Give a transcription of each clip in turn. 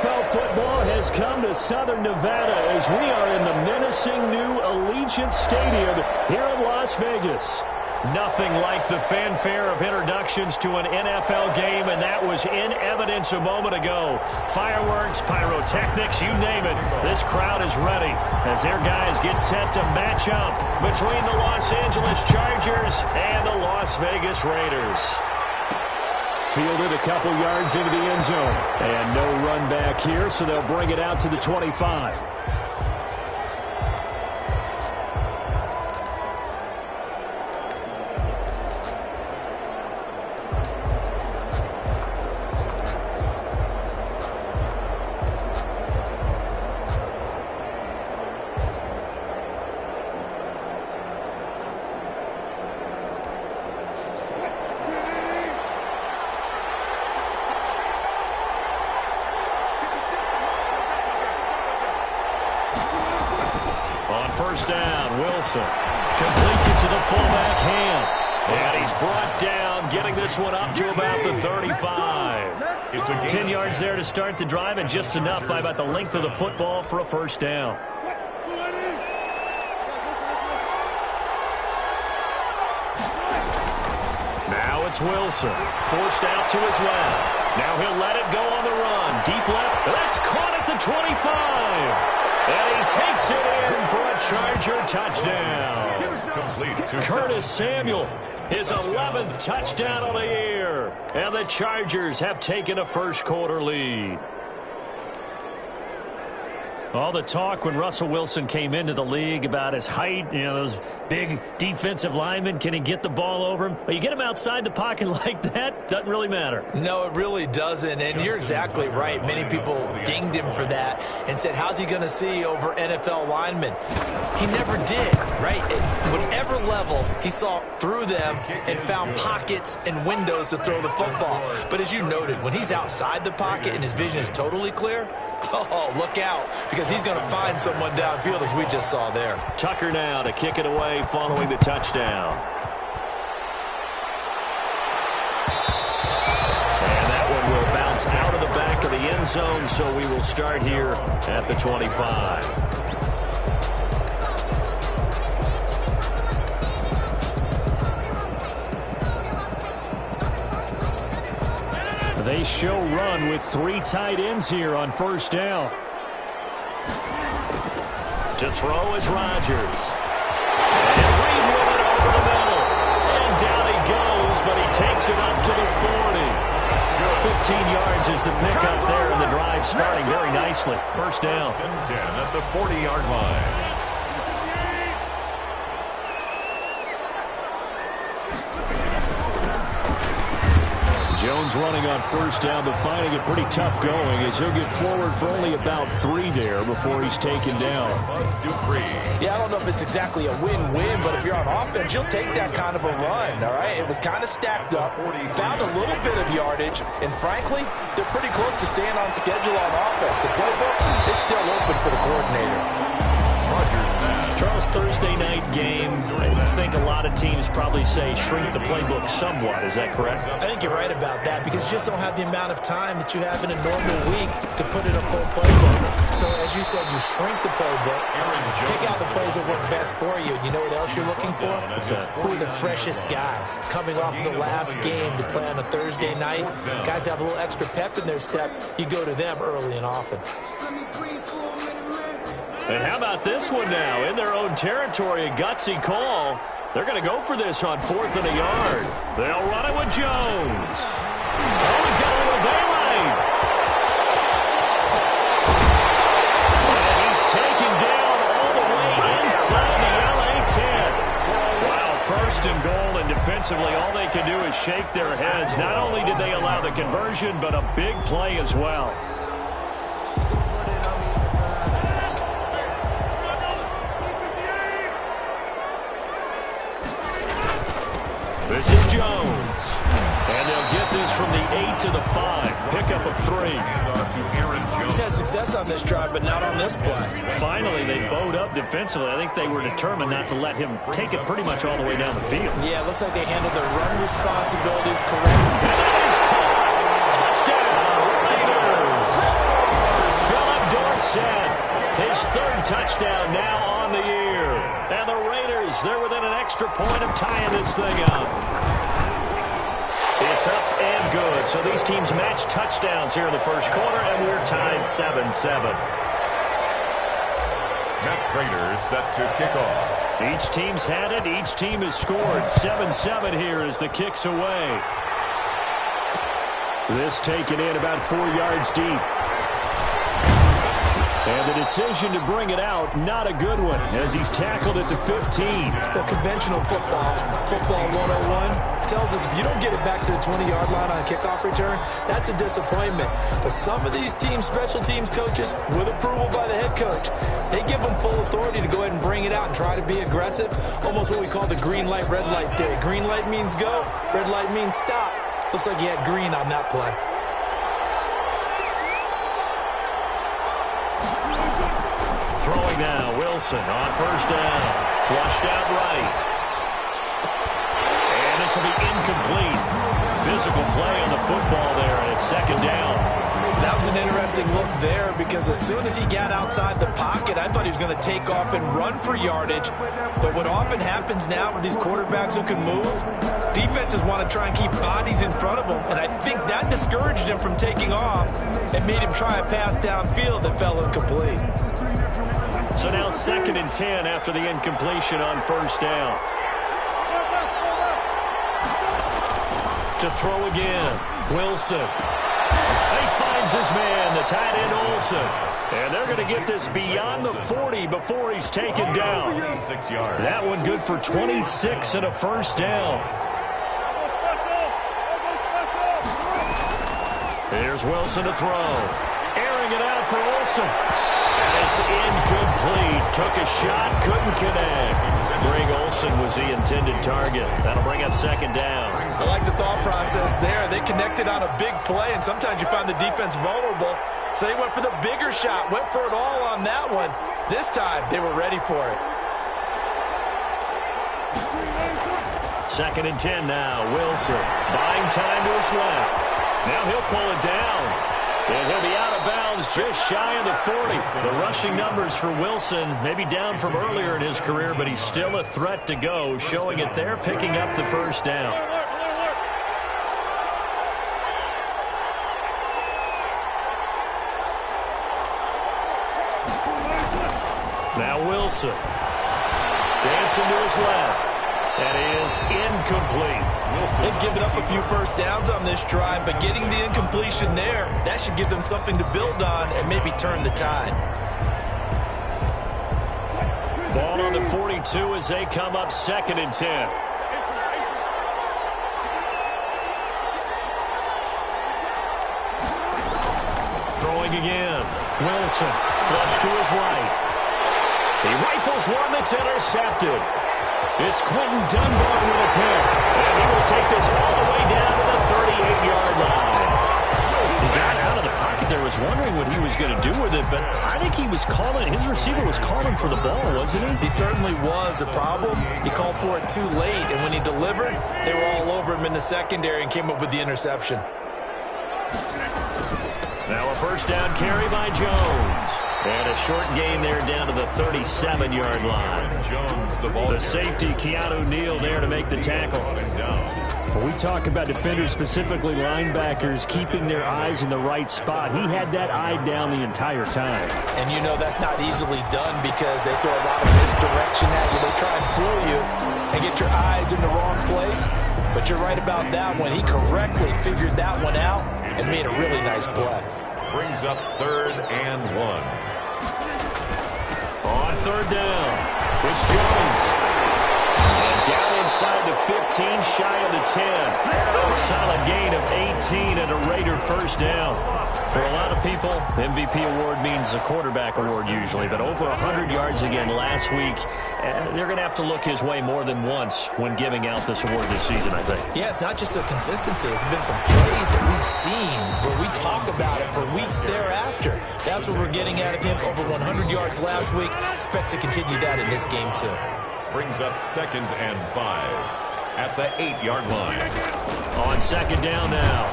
NFL football has come to Southern Nevada as we are in the menacing new Allegiant Stadium here in Las Vegas. Nothing like the fanfare of introductions to an NFL game, and that was in evidence a moment ago. Fireworks, pyrotechnics, you name it. This crowd is ready as their guys get set to match up between the Los Angeles Chargers and the Las Vegas Raiders. Fielded a couple yards into the end zone. And no run back here, so they'll bring it out to the 25. First down, Wilson completes it to the fullback hand. And he's brought down, getting this one up to about the 35. 10 yards there to start the drive, and just enough by about the length of the football for a first down. Now it's Wilson, forced out to his left. Now he'll let it go on the run. Deep left, that's caught at the 25. And he takes it in for a Charger touchdown. Curtis Samuel, his 11th touchdown on the year. And the Chargers have taken a first-quarter lead. All the talk when Russell Wilson came into the league about his height, you know, those big defensive linemen, can he get the ball over him? Well, you get him outside the pocket like that, doesn't really matter. No, it really doesn't, and you're exactly right. Many people dinged him for that and said, how's he going to see over NFL linemen? He never did, right? At whatever level, he saw through them and found pockets and windows to throw the football. But as you noted, when he's outside the pocket and his vision is totally clear, oh, look out, because he's going to find someone downfield, as we just saw there. Tucker now to kick it away following the touchdown. And that one will bounce out of the back of the end zone, so we will start here at the 25. They show run with 3 tight ends here on first down. To throw is Rodgers. And Reed with it over the middle. And down he goes, but he takes it up to the 40. 15 yards is the pickup there, and the drive starting very nicely. First down. 10 at the 40-yard line. Jones running on first down, but finding it pretty tough going as he'll get forward for only about 3 there before he's taken down. Yeah, I don't know if it's exactly a win-win, but if you're on offense, you'll take that kind of a run, all right? It was kind of stacked up, found a little bit of yardage, and frankly, they're pretty close to staying on schedule on offense. The playbook is still open for the coordinator. Charles, Thursday night game, I think a lot of teams probably say shrink the playbook somewhat. Is that correct? I think you're right about that because you just don't have the amount of time that you have in a normal week to put in a full playbook. So, as you said, you shrink the playbook, pick out the plays that work best for you. You know what else you're looking for? Who are the freshest guys? Coming off the last game to play on a Thursday night, guys have a little extra pep in their step. You go to them early and often. And how about this one now? In their own territory, a gutsy call. They're going to go for this on 4th and a yard. They'll run it with Jones. Oh, he's got a little daylight. And he's taken down all the way inside the LA 10. Wow, first and goal, and defensively, all they can do is shake their heads. Not only did they allow the conversion, but a big play as well. This is Jones. And they'll get this from the 8 to the 5. Pickup of 3. He's had success on this drive, but not on this play. Finally, they bowed up defensively. I think they were determined not to let him take it pretty much all the way down the field. Yeah, it looks like they handled their run responsibilities correctly. And that is caught. Touchdown, Raiders. touchdown now on the year. And the Raiders, they're within an extra point of tying this thing up. It's up and good. So these teams match touchdowns here in the first quarter, and we're tied 7-7. Raiders set to kick off. Each team's had it. Each team has scored. 7-7 here as the kick's away. This taken in about 4 yards deep. And the decision to bring it out, not a good one, as he's tackled at the 15. Well, conventional football 101, tells us if you don't get it back to the 20-yard line on a kickoff return, that's a disappointment. But some of these teams, special teams coaches, with approval by the head coach, they give them full authority to go ahead and bring it out and try to be aggressive, almost what we call the green light, red light theory. Green light means go, red light means stop. Looks like he had green on that play. Throwing now, Wilson on first down. Flushed out right. And this will be incomplete. Physical play on the football there, and it's second down. That was an interesting look there because as soon as he got outside the pocket, I thought he was going to take off and run for yardage. But what often happens now with these quarterbacks who can move, defenses want to try and keep bodies in front of them. And I think that discouraged him from taking off and made him try a pass downfield that fell incomplete. So now 2nd and 10 after the incompletion on first down. To throw again, Wilson. He finds his man, the tight end Olsen. And they're going to get this beyond the 40 before he's taken down. 6 yards. That one good for 26 and a first down. Here's Wilson to throw. Airing it out for Olsen. And it's incomplete. Took a shot, couldn't connect. Greg Olsen was the intended target. That'll bring up second down. I like the thought process there. They connected on a big play, and sometimes you find the defense vulnerable. So they went for the bigger shot, went for it all on that one. This time, they were ready for it. 2nd and 10 now. Wilson buying time to his left. Now he'll pull it down. And he'll be out of bounds just shy of the 40. The rushing numbers for Wilson maybe down from earlier in his career, but he's still a threat to go, showing it there, picking up the first down. Now Wilson dancing to his left. That is incomplete. They've given up a few first downs on this drive, but getting the incompletion there, that should give them something to build on and maybe turn the tide. Ball on the 42 as they come up 2nd and 10. Throwing again. Wilson, flush to his right. He rifles one that's intercepted. It's Quentin Dunbar with a pick. And he will take this all the way down to the 38-yard line. He got out of the pocket there, was wondering what he was going to do with it, but I think he was calling, his receiver was calling for the ball, wasn't he? He certainly was. The problem, he called for it too late, and when he delivered, they were all over him in the secondary and came up with the interception. Now a first down carry by Jones. And a short gain there down to the 37-yard line. The safety, Keanu Neal, there to make the tackle. When we talk about defenders, specifically linebackers, keeping their eyes in the right spot, he had that eye down the entire time. And you know that's not easily done because they throw a lot of misdirection at you. They try and fool you and get your eyes in the wrong place. But you're right about that one. He correctly figured that one out and made a really nice play. Brings up 3rd and 1. On 3rd down, it's Jones. And down inside the 15, shy of the 10. Solid gain of 18 and a Raider first down. For a lot of people, MVP award means a quarterback award usually, but over 100 yards again last week. They're going to have to look his way more than once when giving out this award this season, I think. Yeah, it's not just the consistency. It's been some plays that we've seen where we talk about it for weeks thereafter. That's what we're getting out of him. Over 100 yards last week. Expects to continue that in this game, too. Brings up 2nd and 5 at the 8-yard line. On 2nd down now,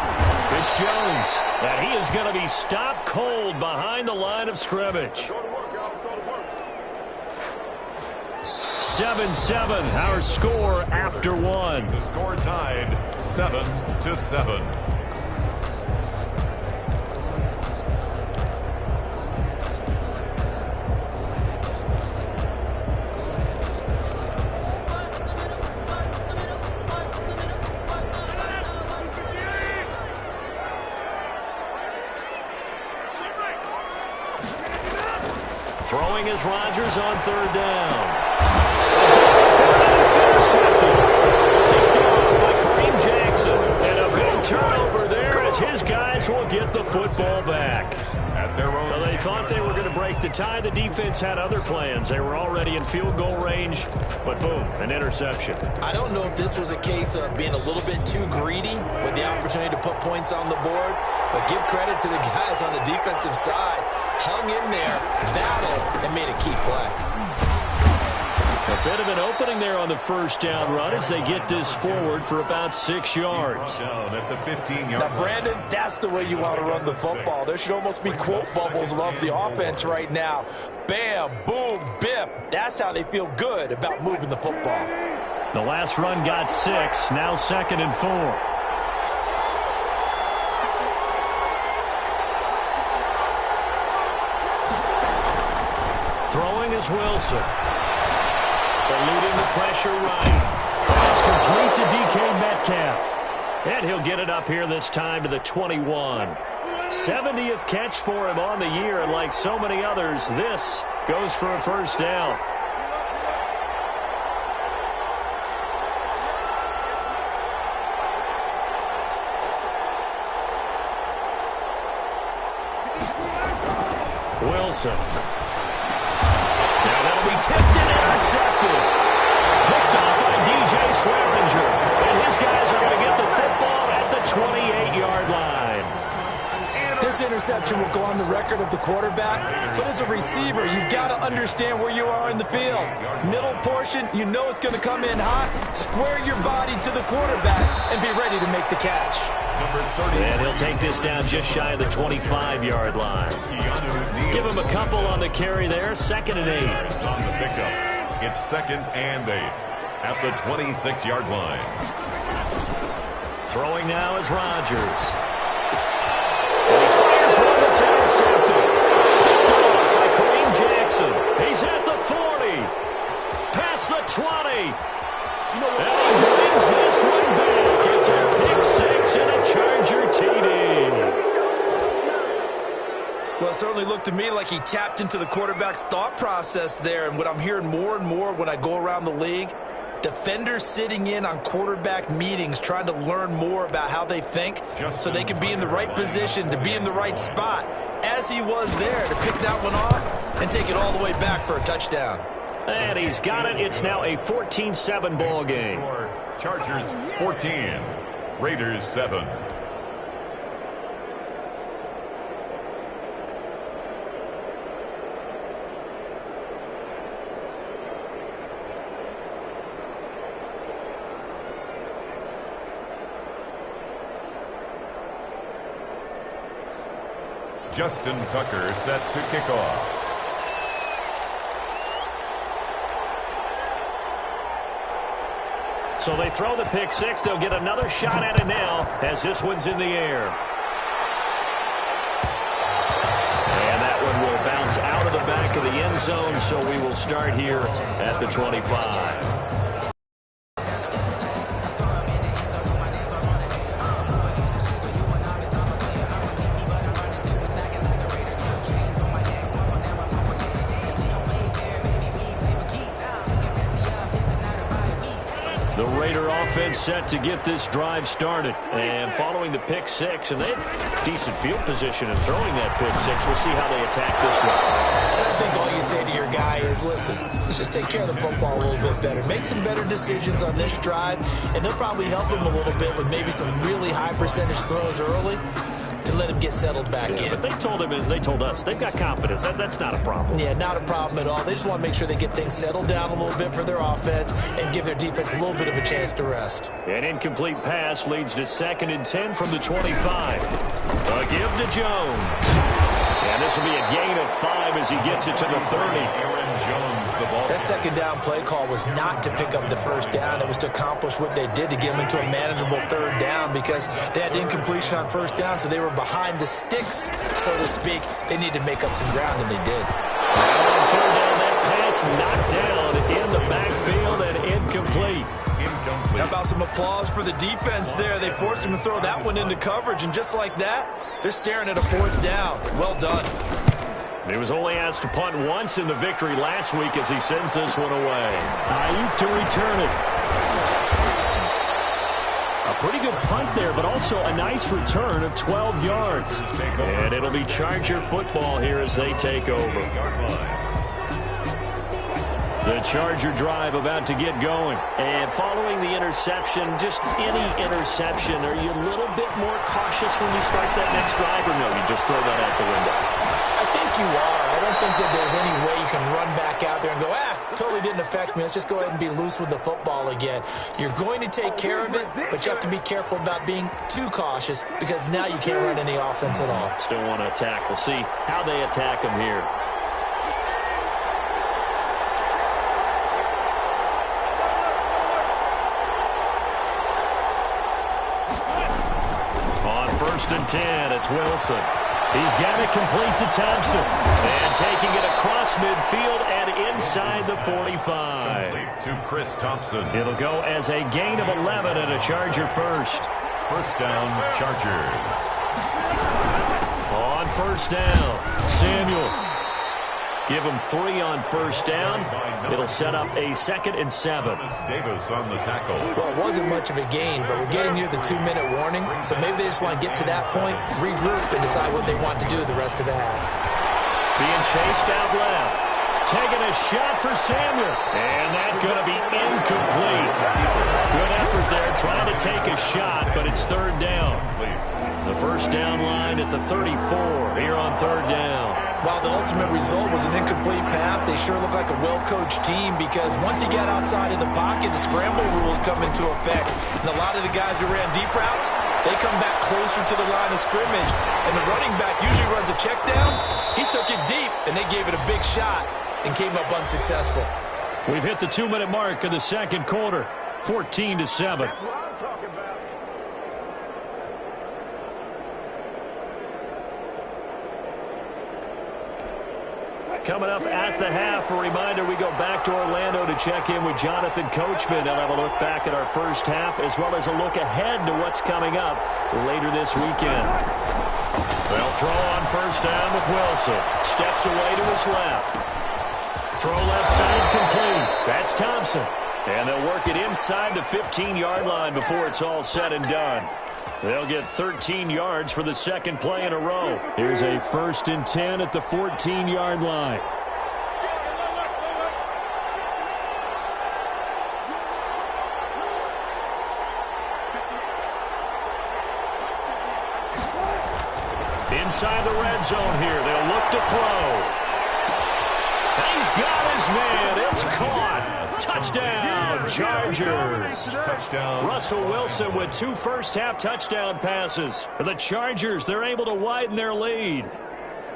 it's Jones. And he is going to be stopped cold behind the line of scrimmage. 7-7, our score after one. The score tied 7-7. Throwing is Rodgers on third down. Intercepted. Picked off by Kareem Jackson. And a big turnover there as his guys will get the football back. At their own. Well, they thought they were going to break the tie. The defense had other plans. They were already in field goal range, but boom, an interception. I don't know if this was a case of being a little bit too greedy with the opportunity to put points on the board, but give credit to the guys on the defensive side. Hung in there, battled, and made a key play. A bit of an opening there on the first down run as they get this forward for about 6 yards. Down at the 15-yard Now, line. Brandon, that's the way you want to run the football. There should almost be quote bubbles above the offense right now. Bam, boom, biff. That's how they feel good about moving the football. The last run got 6, now 2nd and 4. Throwing is Wilson. Eluding the pressure right. Pass complete to DK Metcalf. And he'll get it up here this time to the 21. 70th catch for him on the year, and like so many others, this goes for a first down. Wilson. Now that'll be tipped and intercepted. Picked off by DJ Swearinger. And his guys are going to get the football at the 28-yard line. This interception will go on the record of the quarterback, but as a receiver, you've got to understand where you are in the field. Middle portion, you know it's going to come in hot. Square your body to the quarterback and be ready to make the catch. And he'll take this down just shy of the 25-yard line. Give him a couple on the carry there. 2nd and 8. On the pickup. It's 2nd and 8 at the 26-yard line. Throwing now is Rodgers. And he fires one that's intercepted. Picked off by Kareem Jackson. He's at the 40. Past the 20. And he brings this one back. It's a pick 6 and a Charger TD. Well, it certainly looked to me like he tapped into the quarterback's thought process there. And what I'm hearing more and more when I go around the league, defenders sitting in on quarterback meetings trying to learn more about how they think so they can be in the right position to be in the right spot, as he was there to pick that one off and take it all the way back for a touchdown. And he's got it. It's now a 14-7 ball game. Chargers 14, Raiders 7. Justin Tucker set to kick off. So they throw the pick 6. They'll get another shot at it now as this one's in the air. And that one will bounce out of the back of the end zone, so we will start here at the 25. Offense set to get this drive started. And following the pick 6, and they have decent field position in throwing that pick 6. We'll see how they attack this one. And I think all you say to your guy is, listen, let's just take care of the football a little bit better. Make some better decisions on this drive, and they'll probably help him a little bit with maybe some really high percentage throws early to let him get settled back in. But they told him, and they told us, they've got confidence. That's not a problem. Yeah, not a problem at all. They just want to make sure they get things settled down a little bit for their offense and give their defense a little bit of a chance to rest. An incomplete pass leads to 2nd and 10 from the 25. A give to Jones. And And this will be a gain of 5 as he gets it to the 30. That second down play call was not to pick up the first down. It was to accomplish what they did to get them into a manageable third down because they had incompletion on first down, so they were behind the sticks, so to speak. They needed to make up some ground, and they did. On third down, that pass knocked down in the backfield and incomplete. How about some applause for the defense there? They forced him to throw that one into coverage, and just like that, they're staring at a fourth down. Well done. He was only asked to punt once in the victory last week as he sends this one away. Ayuk to return it. A pretty good punt there, but also a nice return of 12 yards. And it'll be Charger football here as they take over. The Charger drive about to get going. And following the interception, just any interception, are you a little bit more cautious when you start that next drive, or no, you just throw that out the window? I think you are. I don't think that there's any way you can run back out there and go, totally didn't affect me. Let's just go ahead and be loose with the football again. You're going to take care of it, but you have to be careful about being too cautious because now you can't run any offense at all. Still want to attack. We'll see how they attack him here. On 1st and 10, it's Wilson. He's got it complete to Thompson. And taking it across midfield and inside the 45. Complete to Chris Thompson. It'll go as a gain of 11 and a Charger first. First down, Chargers. On 1st down, Samuel. Give him 3 on 1st down. It'll set up a 2nd and 7. Davis on the tackle. Well, it wasn't much of a gain, but we're getting near the 2-minute warning, so maybe they just want to get to that point, regroup, and decide what they want to do the rest of the half. Being chased out left. Taking a shot for Samuel. And that's going to be incomplete. Good effort there trying to take a shot, but it's 3rd down. The first down line at the 34 here on 3rd down. While the ultimate result was an incomplete pass, they sure look like a well-coached team because once he got outside of the pocket, the scramble rules come into effect. And a lot of the guys who ran deep routes, they come back closer to the line of scrimmage. And the running back usually runs a check down. He took it deep, and they gave it a big shot and came up unsuccessful. We've hit the 2-minute mark of the 2nd quarter, 14-7. Coming up at the half, a reminder, we go back to Orlando to check in with Jonathan Coachman. They'll have a look back at our first half as well as a look ahead to what's coming up later this weekend. They'll throw on 1st down with Wilson. Steps away to his left. Throw left side complete. That's Thompson. And they'll work it inside the 15-yard line before it's all said and done. They'll get 13 yards for the 2nd play in a row. Here's a 1st and 10 at the 14-yard line. Inside the red zone here. They'll look to throw. He's got his man. It's caught. Touchdown, Chargers. Touchdown. Russell Wilson with 2 first-half touchdown passes. For the Chargers, they're able to widen their lead.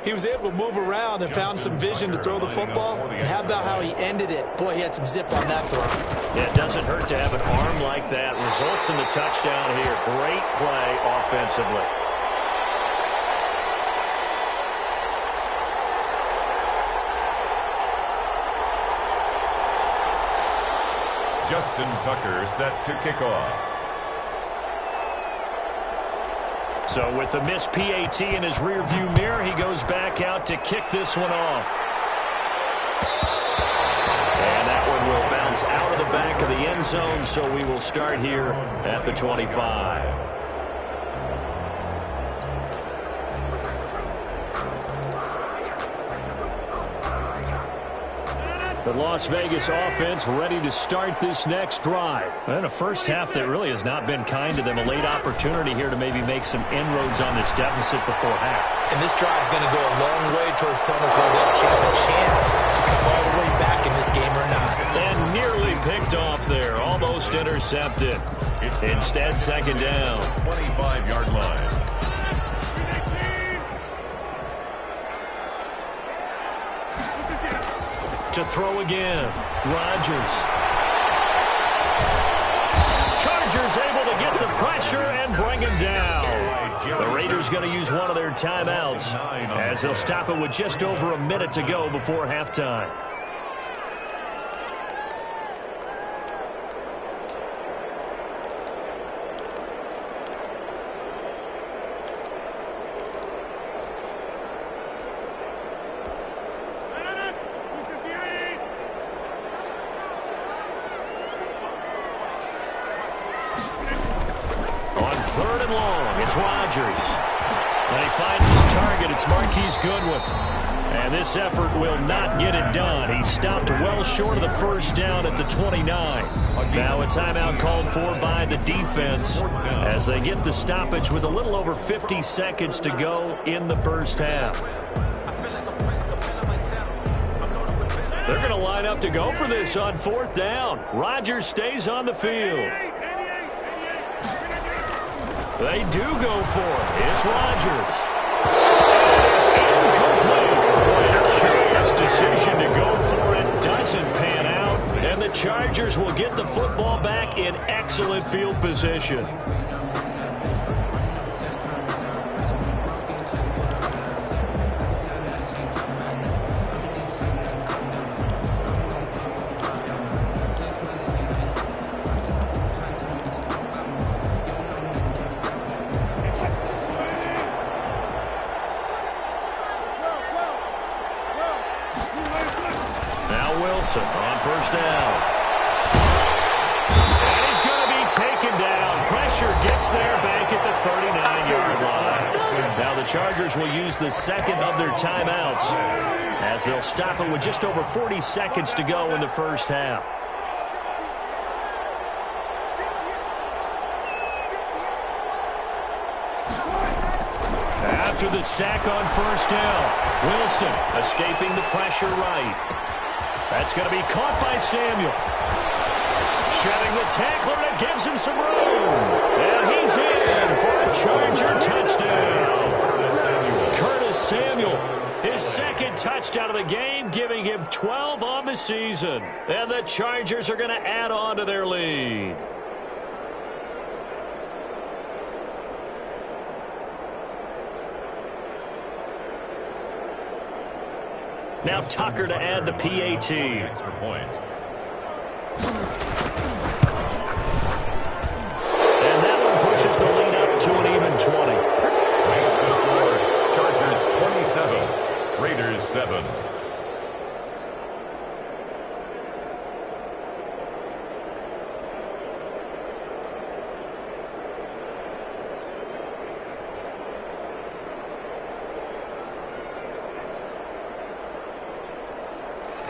He was able to move around and found some vision to throw the football. And how about how he ended it? Boy, he had some zip on that throw. Yeah, it doesn't hurt to have an arm like that. Results in the touchdown here. Great play offensively. Justin Tucker set to kick off. So with the missed PAT in his rearview mirror, he goes back out to kick this one off. And that one will bounce out of the back of the end zone, so we will start here at the 25. The Las Vegas offense ready to start this next drive. And a first half that really has not been kind to them. A late opportunity here to maybe make some inroads on this deficit before half. And this drive is going to go a long way towards telling us whether they actually have a chance to come all the way back in this game or not. And nearly picked off there. Almost intercepted. Instead, 2nd down. 25-yard line. to throw again. Rodgers. Chargers able to get the pressure and bring him down. The Raiders going to use one of their timeouts as they'll stop it with just over a minute to go before halftime. Rodgers. And he finds his target. It's Marquise Goodwin. And this effort will not get it done. He stopped well short of the first down at the 29. Now a timeout called for by the defense as they get the stoppage with a little over 50 seconds to go in the first half. They're going to line up to go for this on fourth down. Rodgers stays on the field. They do go for it. It's Rodgers. It's incomplete. A curious decision to go for it. Doesn't pan out. And the Chargers will get the football back in excellent field position. On first down. And he's going to be taken down. Pressure gets there back at the 39-yard line. Now the Chargers will use the second of their timeouts as they'll stop it with just over 40 seconds to go in the first half. After the sack on first down, Wilson escaping the pressure right. That's going to be caught by Samuel. Shedding the tackler, and it gives him some room. And he's in for a Charger touchdown. Curtis Samuel, his second touchdown of the game, giving him 12 on the season. And the Chargers are going to add on to their lead. Now Tucker to add the PAT. Extra point. And that one pushes the lead up to an even 20. Makes the score Chargers 27, Raiders 7.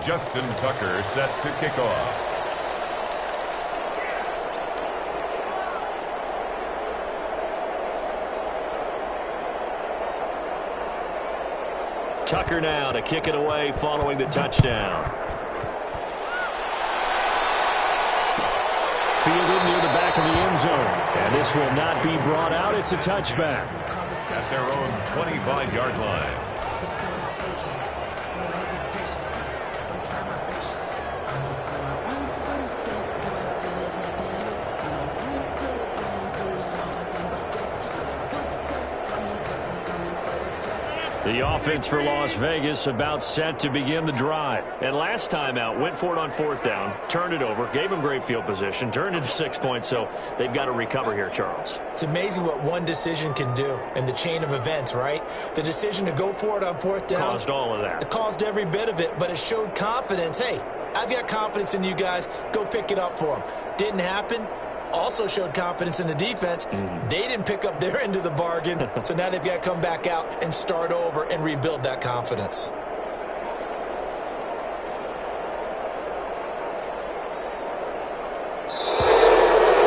Justin Tucker set to kick off. Tucker now to kick it away following the touchdown. Fielded near the back of the end zone. And this will not be brought out. It's a touchback. At their own 25-yard line. The offense for Las Vegas about set to begin the drive. And last time out, went for it on fourth down, turned it over, gave them great field position, turned it to 6 points, so they've got to recover here, Charles. It's amazing what one decision can do in the chain of events, right? The decision to go for it on fourth down. Caused all of that. It caused every bit of it, but it showed confidence. Hey, I've got confidence in you guys. Go pick it up for them. Didn't happen. Also showed confidence in the defense. They didn't pick up their end of the bargain, so now they've got to come back out and start over and rebuild that confidence.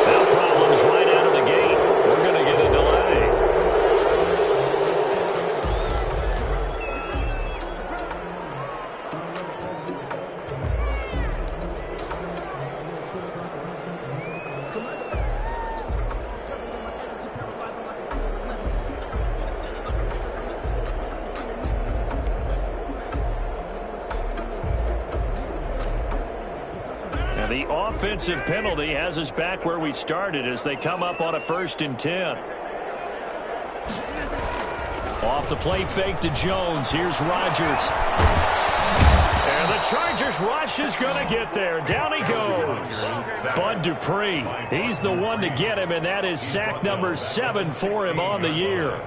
No problems right out of the gate. We're going to get a delay. The offensive penalty has us back where we started as they come up on a 1st and 10. Off the play fake to Jones. Here's Rodgers. And the Chargers rush is going to get there. Down he goes. Bud Dupree. He's the one to get him, and that is sack number 7 for him on the year.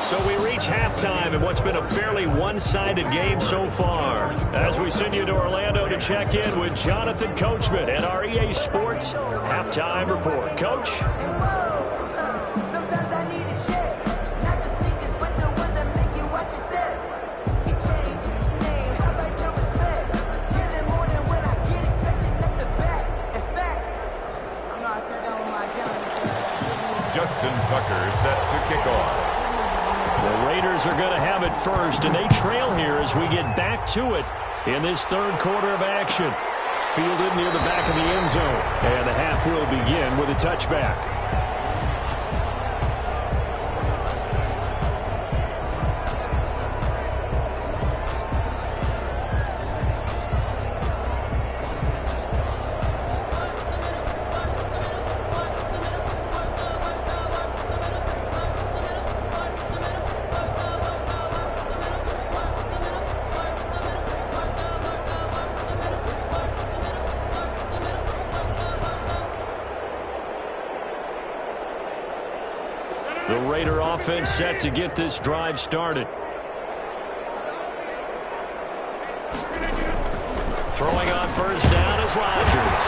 So we reach halftime in what's been a fairly one-sided game so far. As we send you to Orlando to check in with Jonathan Coachman at our EA Sports Halftime Report. Coach? Justin Tucker set to kick off. The Raiders are going to have it first, and they trail here as we get back to it in this 3rd quarter of action. Fielded near the back of the end zone, and the half will begin with a touchback. The Raider offense set to get this drive started. Throwing on 1st down is Rodgers.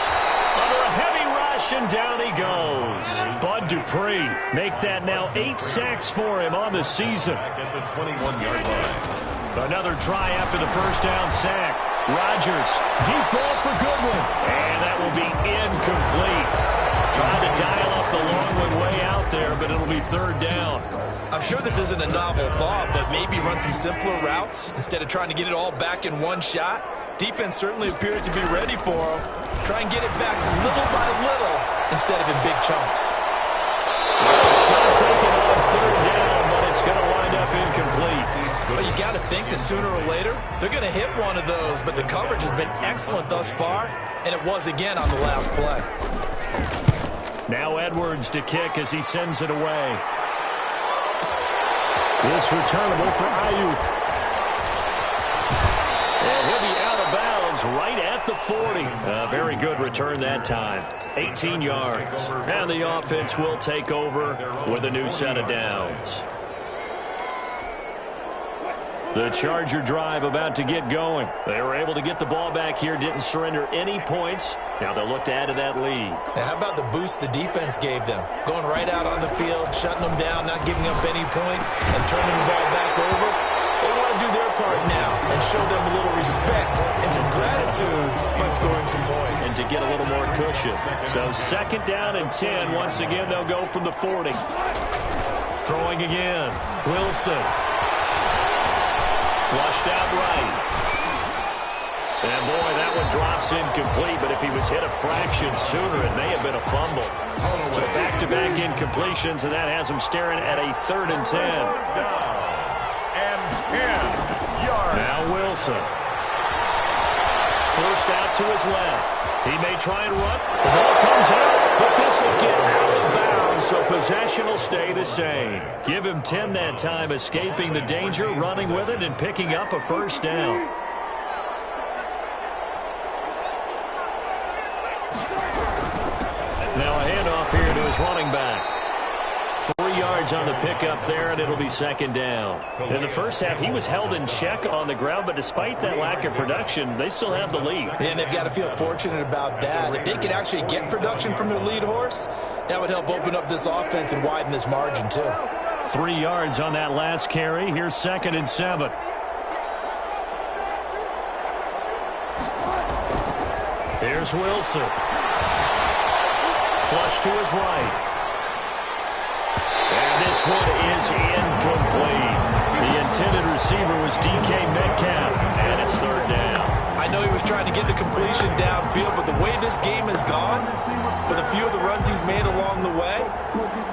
Under a heavy rush, and down he goes. Bud Dupree make that now 8 sacks for him on the season. Back at the 21-yard line. Another try after the 1st down sack. Rodgers, deep ball for Goodwin. And that will be incomplete. Trying to dial up the long one way out there, but it'll be 3rd down. I'm sure this isn't a novel thought, but maybe run some simpler routes instead of trying to get it all back in one shot. Defense certainly appears to be ready for him. Try and get it back little by little instead of in big chunks. Shot taken on 3rd down, but it's going to wind up incomplete. Well, you got to think that sooner or later they're going to hit one of those, but the coverage has been excellent thus far, and it was again on the last play. Now Edwards to kick as he sends it away. This returnable for Ayuk. And he'll be out of bounds right at the 40. A very good return that time. 18 yards. And the offense will take over with a new set of downs. The Charger drive about to get going. They were able to get the ball back here, didn't surrender any points. Now they'll look to add to that lead. Now, how about the boost the defense gave them? Going right out on the field, shutting them down, not giving up any points, and turning the ball back over. They want to do their part now and show them a little respect and some gratitude by scoring some points. And to get a little more cushion. So 2nd down and 10. Once again, they'll go from the 40. Throwing again. Wilson. Flushed out right. And, boy, that one drops incomplete, but if he was hit a fraction sooner, it may have been a fumble. So back-to-back incompletions, and that has him staring at a 3rd and 10. And 10 yards. Now Wilson. First out to his left. He may try and run. The ball comes out, but this will get out of bounds, so possession will stay the same. Give him 10 that time, escaping the danger, running with it, and picking up a 1st down. Now a handoff here to his running back. 3 yards on the pickup there, and it'll be 2nd down. In the first half, he was held in check on the ground, but despite that lack of production, they still have the lead. And they've got to feel fortunate about that. If they could actually get production from their lead horse, that would help open up this offense and widen this margin, too. 3 yards on that last carry. Here's 2nd and 7. Here's Wilson. Flush to his right. And this one is incomplete. The intended receiver was DK Metcalf, and it's third down. I know he was trying to get the completion downfield, but the way this game has gone, with a few of the runs he's made along the way,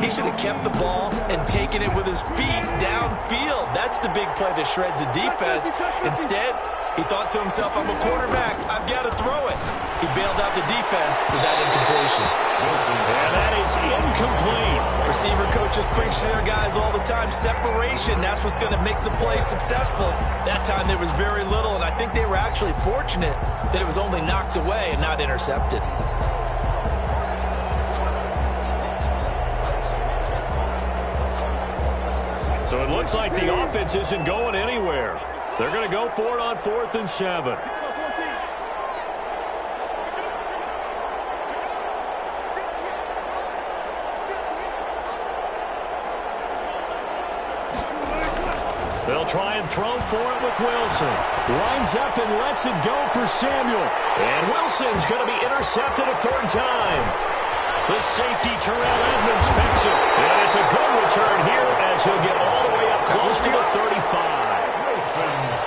he should have kept the ball and taken it with his feet downfield. That's the big play that shreds a defense. Instead, he thought to himself, I'm a quarterback, I've got to throw it. He bailed out the defense with that incompletion. And that is incomplete. Receiver coaches preach to their guys all the time, separation, that's what's going to make the play successful. That time there was very little, and I think they were actually fortunate that it was only knocked away and not intercepted. So it looks like the offense isn't going anywhere. They're going to go for it on 4th and 7. They'll try and throw for it with Wilson. Lines up and lets it go for Samuel. And Wilson's going to be intercepted a 3rd time. The safety, Terrell Edmonds, picks it. And it's a good return here as he'll get all the way up close to the 35.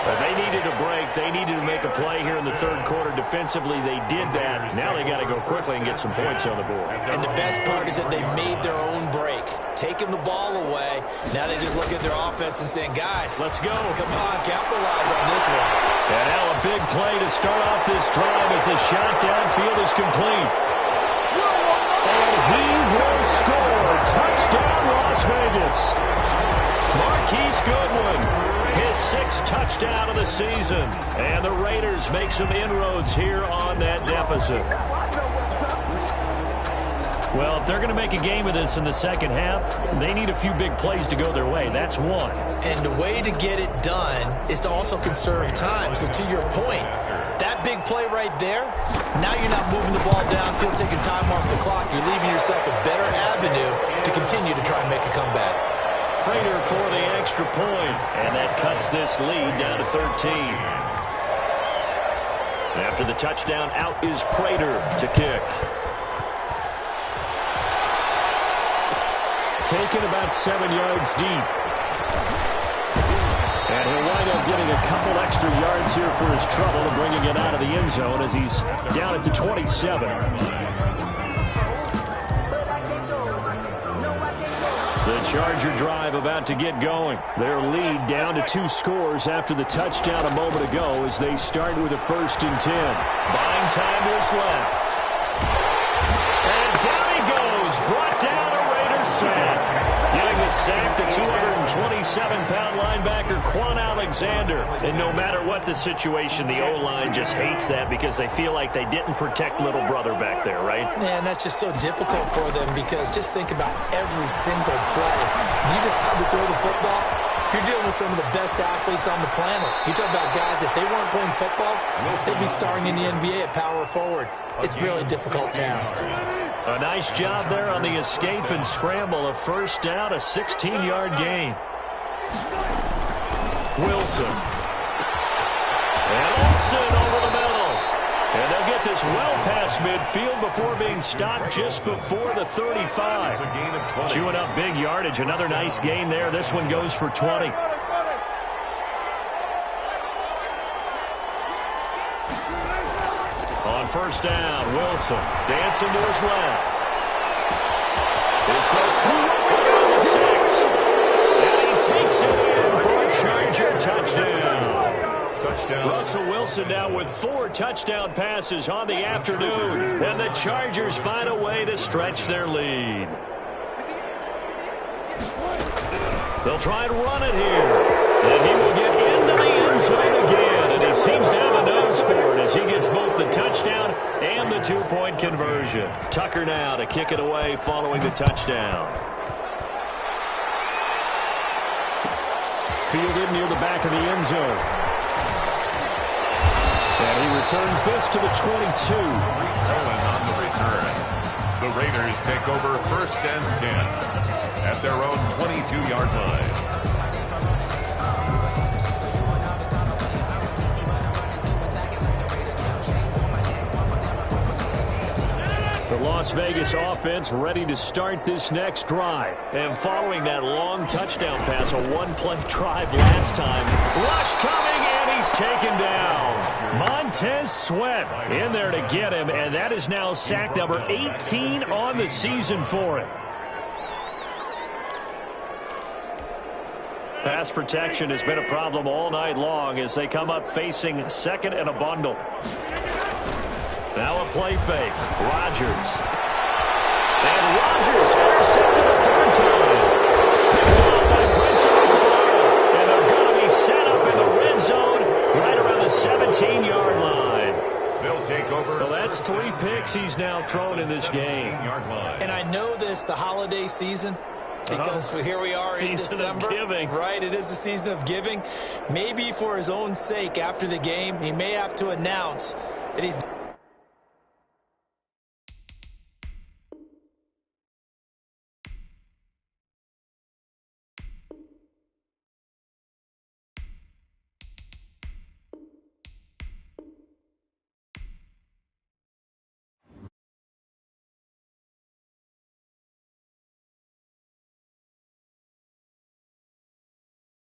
But they needed a break. They needed to make a play here in the 3rd quarter. Defensively, they did that. Now they got to go quickly and get some points on the board. And the best part is that they made their own break, taking the ball away. Now they just look at their offense and saying, guys, let's go. Come on, capitalize on this one. And now a big play to start off this drive as the shot downfield is complete. And he will score. Touchdown, Las Vegas. Marquise Goodwin. His 6th touchdown of the season. And the Raiders make some inroads here on that deficit. Well, if they're going to make a game of this in the second half, they need a few big plays to go their way. That's one. And the way to get it done is to also conserve time. So to your point, that big play right there, now you're not moving the ball downfield, taking time off the clock. You're leaving yourself a better avenue to continue to try and make a comeback. Prater for the extra point, and that cuts this lead down to 13. After the touchdown, out is Prater to kick. Taken about 7 yards deep. And he'll wind up getting a couple extra yards here for his trouble and bringing it out of the end zone as he's down at the 27. The Charger drive about to get going. Their lead down to 2 scores after the touchdown a moment ago as they start with a 1st and 10. Buying time is left. And down he goes. Brought down a Raiders sack. Getting the sack, the 227-pound linebacker, Quan Alexander. And no matter what the situation, the O-line just hates that because they feel like they didn't protect little brother back there, right? Man, that's just so difficult for them because just think about every single play. You decide to throw the football, you're dealing with some of the best athletes on the planet. You talk about guys, if they weren't playing football, they'd be starring in the NBA at power forward. It's a really difficult task. A nice job there on the escape and scramble. A 1st down, a 16-yard gain. Wilson. And Olsen over the middle. And they'll get this well past midfield before being stopped just before the 35. Chewing up big yardage. Another nice gain there. This one goes for 20. On 1st down, Wilson dancing to his left. His throw, 6. And he takes it in for a Charger touchdown. Russell Wilson now with 4 touchdown passes on the afternoon. And the Chargers find a way to stretch their lead. They'll try and run it here. And he will get into the end zone again. And he seems to have a nose for it as he gets both the touchdown and the 2-point conversion. Tucker now to kick it away following the touchdown. Fielded near the back of the end zone. And he returns this to the 22. Cohen on the return. The Raiders take over 1st and 10 at their own 22-yard line. The Las Vegas offense ready to start this next drive. And following that long touchdown pass, a one-play drive last time. Rush coming, and he's taken down. Montez Sweat in there to get him, and that is now sack number 18 on the season for him. Pass protection has been a problem all night long as they come up facing second and a bundle. Now a play fake. Rodgers. And Rodgers intercepted a third time. Picked off by Prince Aguilar. And they're going to be set up in the red zone right around the 17-yard line. They'll take over. Well, that's 3 picks he's now thrown in this game. And I know this, the holiday season, because here we are in December. Season of giving. Right, it is the season of giving. Maybe for his own sake after the game, he may have to announce that he's